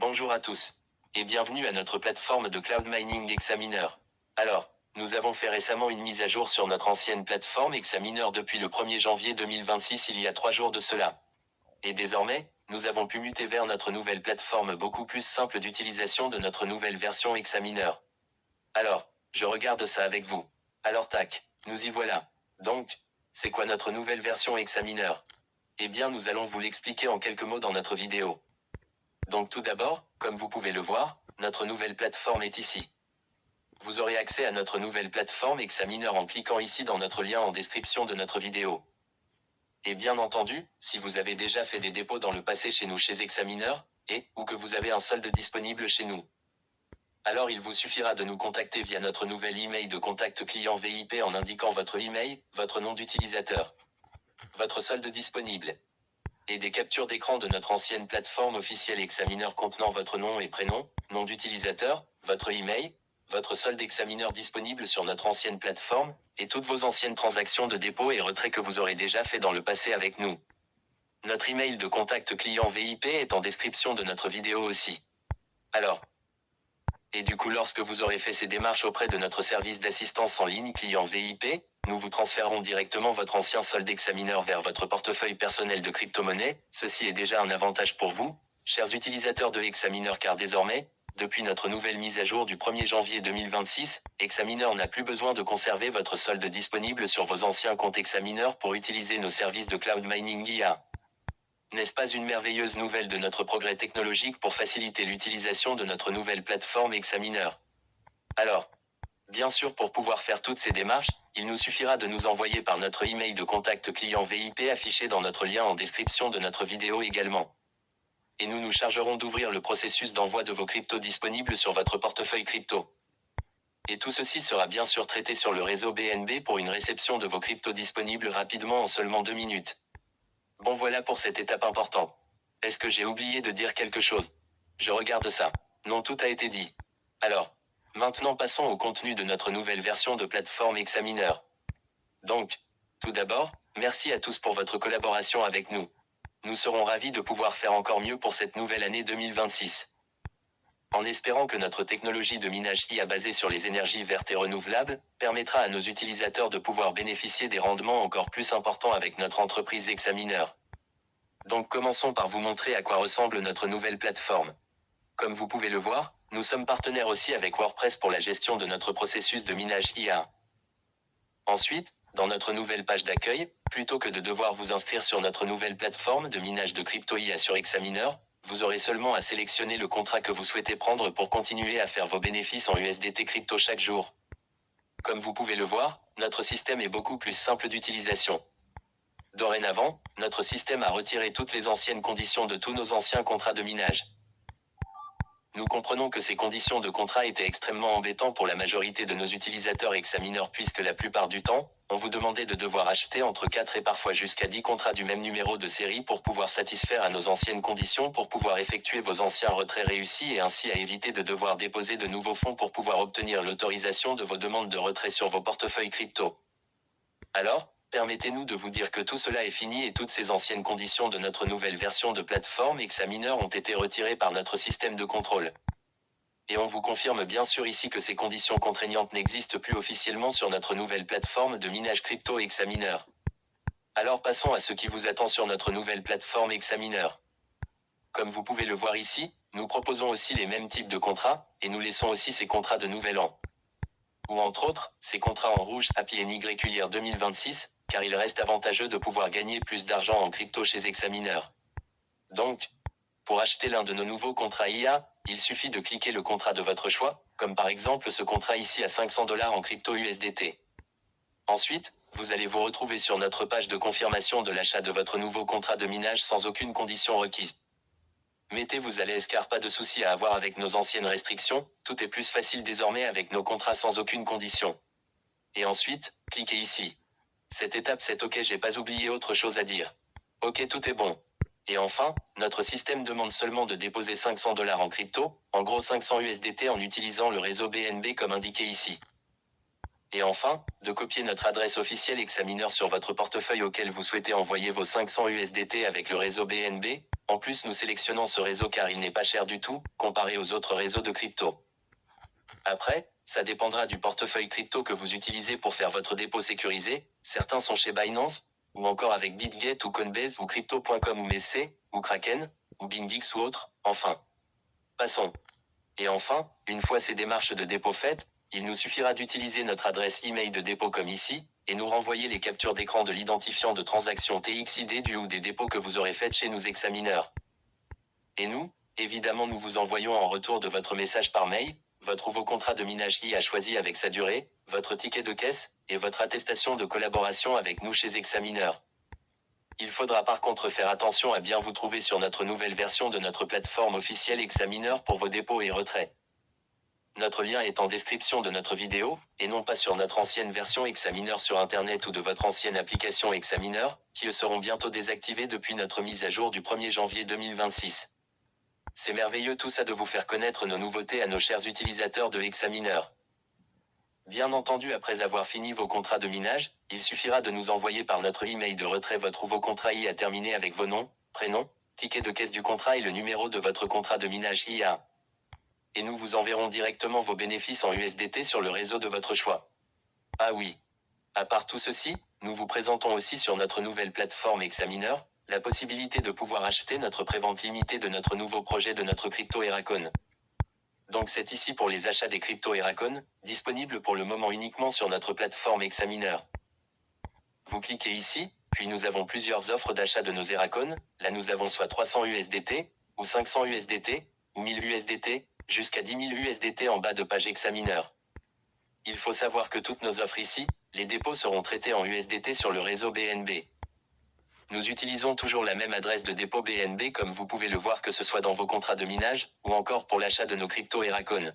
Bonjour à tous. Et bienvenue à notre plateforme de cloud mining Examiner. Alors, nous avons fait récemment une mise à jour sur notre ancienne plateforme Examiner depuis le 1er janvier 2026 il y a 3 jours de cela. Et désormais, nous avons pu muter vers notre nouvelle plateforme beaucoup plus simple d'utilisation de notre nouvelle version Examiner. Alors, je regarde ça avec vous. Alors tac, nous y voilà. Donc, c'est quoi notre nouvelle version Examiner? Eh bien nous allons vous l'expliquer en quelques mots dans notre vidéo. Donc tout d'abord, comme vous pouvez le voir, notre nouvelle plateforme est ici. Vous aurez accès à notre nouvelle plateforme Examiner en cliquant ici dans notre lien en description de notre vidéo. Et bien entendu, si vous avez déjà fait des dépôts dans le passé chez nous chez Examiner, ou que vous avez un solde disponible chez nous, alors il vous suffira de nous contacter via notre nouvel email de contact client VIP en indiquant votre email, votre nom d'utilisateur, votre solde disponible, et des captures d'écran de notre ancienne plateforme officielle Examiner contenant votre nom et prénom, nom d'utilisateur, votre email, votre solde Examiner disponible sur notre ancienne plateforme, et toutes vos anciennes transactions de dépôt et retrait que vous aurez déjà fait dans le passé avec nous. Notre email de contact client VIP est en description de notre vidéo aussi. Alors, et du coup lorsque vous aurez fait ces démarches auprès de notre service d'assistance en ligne client VIP, nous vous transférons directement votre ancien solde Examiner vers votre portefeuille personnel de crypto-monnaie. Ceci est déjà un avantage pour vous, chers utilisateurs de Examiner, car désormais, depuis notre nouvelle mise à jour du 1er janvier 2026, Examiner n'a plus besoin de conserver votre solde disponible sur vos anciens comptes Examiner pour utiliser nos services de cloud mining IA. N'est-ce pas une merveilleuse nouvelle de notre progrès technologique pour faciliter l'utilisation de notre nouvelle plateforme Examiner? Alors, bien sûr, pour pouvoir faire toutes ces démarches, il nous suffira de nous envoyer par notre email de contact client VIP affiché dans notre lien en description de notre vidéo également. Et nous nous chargerons d'ouvrir le processus d'envoi de vos cryptos disponibles sur votre portefeuille crypto. Et tout ceci sera bien sûr traité sur le réseau BNB pour une réception de vos cryptos disponibles rapidement en seulement 2 minutes. Bon, voilà pour cette étape importante. Est-ce que j'ai oublié de dire quelque chose? Je regarde ça. Non, tout a été dit. Alors, maintenant passons au contenu de notre nouvelle version de plateforme Examiner. Donc, tout d'abord, merci à tous pour votre collaboration avec nous. Nous serons ravis de pouvoir faire encore mieux pour cette nouvelle année 2026. En espérant que notre technologie de minage IA basée sur les énergies vertes et renouvelables permettra à nos utilisateurs de pouvoir bénéficier des rendements encore plus importants avec notre entreprise Examiner. Donc commençons par vous montrer à quoi ressemble notre nouvelle plateforme. Comme vous pouvez le voir, nous sommes partenaires aussi avec WordPress pour la gestion de notre processus de minage IA. Ensuite, dans notre nouvelle page d'accueil, plutôt que de devoir vous inscrire sur notre nouvelle plateforme de minage de crypto IA sur Examiner, vous aurez seulement à sélectionner le contrat que vous souhaitez prendre pour continuer à faire vos bénéfices en USDT crypto chaque jour. Comme vous pouvez le voir, notre système est beaucoup plus simple d'utilisation. Dorénavant, notre système a retiré toutes les anciennes conditions de tous nos anciens contrats de minage. Nous comprenons que ces conditions de contrat étaient extrêmement embêtantes pour la majorité de nos utilisateurs Examiner puisque la plupart du temps, on vous demandait de devoir acheter entre 4 et parfois jusqu'à 10 contrats du même numéro de série pour pouvoir satisfaire à nos anciennes conditions pour pouvoir effectuer vos anciens retraits réussis et ainsi à éviter de devoir déposer de nouveaux fonds pour pouvoir obtenir l'autorisation de vos demandes de retrait sur vos portefeuilles crypto. Alors, permettez-nous de vous dire que tout cela est fini et toutes ces anciennes conditions de notre nouvelle version de plateforme Examiner ont été retirées par notre système de contrôle. Et on vous confirme bien sûr ici que ces conditions contraignantes n'existent plus officiellement sur notre nouvelle plateforme de minage crypto Examiner. Alors passons à ce qui vous attend sur notre nouvelle plateforme Examiner. Comme vous pouvez le voir ici, nous proposons aussi les mêmes types de contrats, et nous laissons aussi ces contrats de nouvel an. Ou entre autres, ces contrats en rouge Happy New Year 2026, car il reste avantageux de pouvoir gagner plus d'argent en crypto chez Examiner. Donc, pour acheter l'un de nos nouveaux contrats IA, il suffit de cliquer le contrat de votre choix, comme par exemple ce contrat ici à 500 $ en crypto USDT. Ensuite, vous allez vous retrouver sur notre page de confirmation de l'achat de votre nouveau contrat de minage sans aucune condition requise. Mettez-vous à l'aise car pas de souci à avoir avec nos anciennes restrictions, tout est plus facile désormais avec nos contrats sans aucune condition. Et ensuite, cliquez ici. Cette étape c'est OK, j'ai pas oublié autre chose à dire. OK, tout est bon. Et enfin, notre système demande seulement de déposer 500 $ en crypto, en gros 500 USDT en utilisant le réseau BNB comme indiqué ici. Et enfin, de copier notre adresse officielle Examineur sur votre portefeuille auquel vous souhaitez envoyer vos 500 USDT avec le réseau BNB. En plus, nous sélectionnons ce réseau car il n'est pas cher du tout, comparé aux autres réseaux de crypto. Après, ça dépendra du portefeuille crypto que vous utilisez pour faire votre dépôt sécurisé. Certains sont chez Binance, ou encore avec BitGet ou Coinbase ou Crypto.com ou Messé, ou Kraken, ou BingX ou autres. Enfin, passons. Et enfin, une fois ces démarches de dépôt faites, il nous suffira d'utiliser notre adresse email de dépôt comme ici, et nous renvoyer les captures d'écran de l'identifiant de transaction TXID du ou des dépôts que vous aurez faites chez nous examineurs. Et nous, évidemment nous vous envoyons en retour de votre message par mail, votre nouveau contrat de minage IA choisi avec sa durée, votre ticket de caisse, et votre attestation de collaboration avec nous chez Examineur. Il faudra par contre faire attention à bien vous trouver sur notre nouvelle version de notre plateforme officielle Examineur pour vos dépôts et retraits. Notre lien est en description de notre vidéo, et non pas sur notre ancienne version Examineur sur Internet ou de votre ancienne application Examineur, qui seront bientôt désactivées depuis notre mise à jour du 1er janvier 2026. C'est merveilleux tout ça de vous faire connaître nos nouveautés à nos chers utilisateurs de Examineur. Bien entendu, après avoir fini vos contrats de minage, il suffira de nous envoyer par notre email de retrait votre nouveau contrat IA terminé avec vos noms, prénoms, ticket de caisse du contrat et le numéro de votre contrat de minage IA. Et nous vous enverrons directement vos bénéfices en USDT sur le réseau de votre choix. Ah oui. À part tout ceci, nous vous présentons aussi sur notre nouvelle plateforme Examineur, la possibilité de pouvoir acheter notre prévente limitée de notre nouveau projet de notre crypto Heracon. Donc c'est ici pour les achats des crypto Heracon, disponible pour le moment uniquement sur notre plateforme Examineur. Vous cliquez ici, puis nous avons plusieurs offres d'achat de nos Heracon, là nous avons soit 300 USDT, ou 500 USDT, ou 1000 USDT, jusqu'à 10 000 USDT en bas de page Examineur. Il faut savoir que toutes nos offres ici, les dépôts seront traités en USDT sur le réseau BNB. Nous utilisons toujours la même adresse de dépôt BNB comme vous pouvez le voir que ce soit dans vos contrats de minage, ou encore pour l'achat de nos crypto Heracon.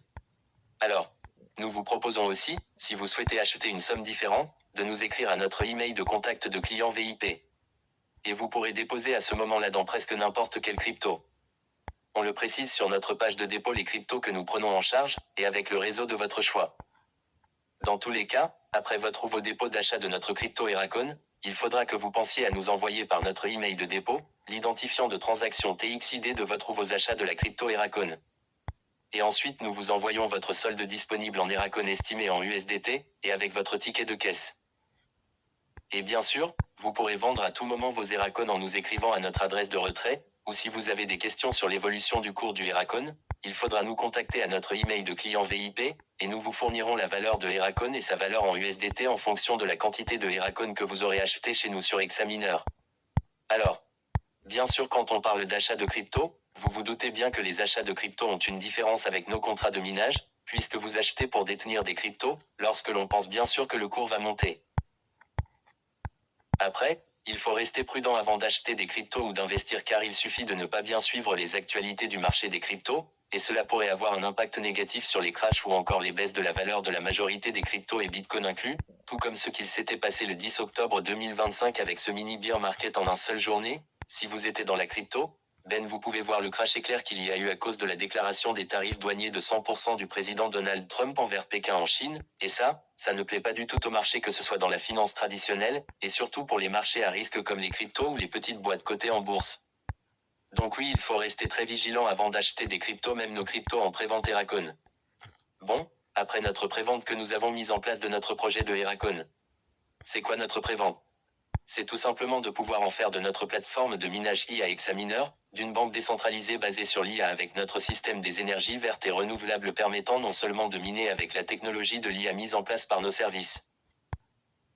Alors, nous vous proposons aussi, si vous souhaitez acheter une somme différente, de nous écrire à notre email de contact de client VIP. Et vous pourrez déposer à ce moment-là dans presque n'importe quel crypto. On le précise sur notre page de dépôt les cryptos que nous prenons en charge, et avec le réseau de votre choix. Dans tous les cas, après votre ou vos dépôts d'achat de notre crypto Heracon, il faudra que vous pensiez à nous envoyer par notre email de dépôt, l'identifiant de transaction TXID de votre ou vos achats de la crypto Heracon. Et ensuite nous vous envoyons votre solde disponible en Heracon estimé en USDT, et avec votre ticket de caisse. Et bien sûr, vous pourrez vendre à tout moment vos Heracon en nous écrivant à notre adresse de retrait, ou si vous avez des questions sur l'évolution du cours du Heracon, il faudra nous contacter à notre email de client VIP, et nous vous fournirons la valeur de Heracon et sa valeur en USDT en fonction de la quantité de Heracon que vous aurez acheté chez nous sur Examineur. Alors, bien sûr quand on parle d'achat de crypto, vous vous doutez bien que les achats de crypto ont une différence avec nos contrats de minage, puisque vous achetez pour détenir des cryptos, lorsque l'on pense bien sûr que le cours va monter. Après, il faut rester prudent avant d'acheter des cryptos ou d'investir car il suffit de ne pas bien suivre les actualités du marché des cryptos, et cela pourrait avoir un impact négatif sur les crashs ou encore les baisses de la valeur de la majorité des cryptos et Bitcoin inclus, tout comme ce qu'il s'était passé le 10 octobre 2025 avec ce mini bear market en une seule journée. Si vous étiez dans la crypto, vous pouvez voir le crash éclair qu'il y a eu à cause de la déclaration des tarifs douaniers de 100% du président Donald Trump envers Pékin en Chine, et ça ne plaît pas du tout au marché que ce soit dans la finance traditionnelle, et surtout pour les marchés à risque comme les cryptos ou les petites boîtes cotées en bourse. Donc oui, il faut rester très vigilant avant d'acheter des cryptos, même nos cryptos en prévente Heracon. Bon, après notre prévente que nous avons mise en place de notre projet de Heracon. C'est quoi notre prévente ? C'est tout simplement de pouvoir en faire de notre plateforme de minage IA Examineur, d'une banque décentralisée basée sur l'IA avec notre système des énergies vertes et renouvelables permettant non seulement de miner avec la technologie de l'IA mise en place par nos services.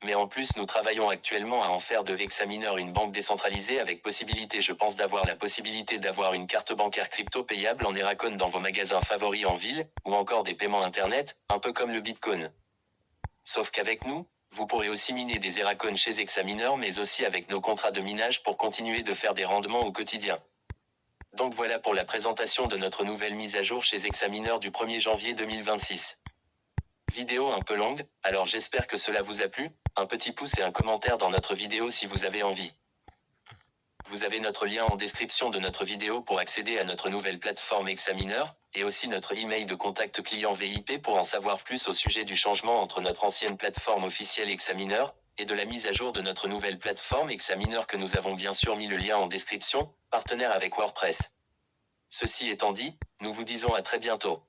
Mais en plus nous travaillons actuellement à en faire de Examineur une banque décentralisée avec possibilité d'avoir la possibilité d'avoir une carte bancaire crypto payable en Heracon dans vos magasins favoris en ville, ou encore des paiements internet, un peu comme le Bitcoin. Sauf qu'avec nous, vous pourrez aussi miner des Heracon chez Examineur mais aussi avec nos contrats de minage pour continuer de faire des rendements au quotidien. Donc voilà pour la présentation de notre nouvelle mise à jour chez Examineur du 1er janvier 2026. Vidéo un peu longue, alors j'espère que cela vous a plu, un petit pouce et un commentaire dans notre vidéo si vous avez envie. Vous avez notre lien en description de notre vidéo pour accéder à notre nouvelle plateforme Examineur, et aussi notre email de contact client VIP pour en savoir plus au sujet du changement entre notre ancienne plateforme officielle Examineur, et de la mise à jour de notre nouvelle plateforme Examineur que nous avons bien sûr mis le lien en description, partenaire avec WordPress. Ceci étant dit, nous vous disons à très bientôt.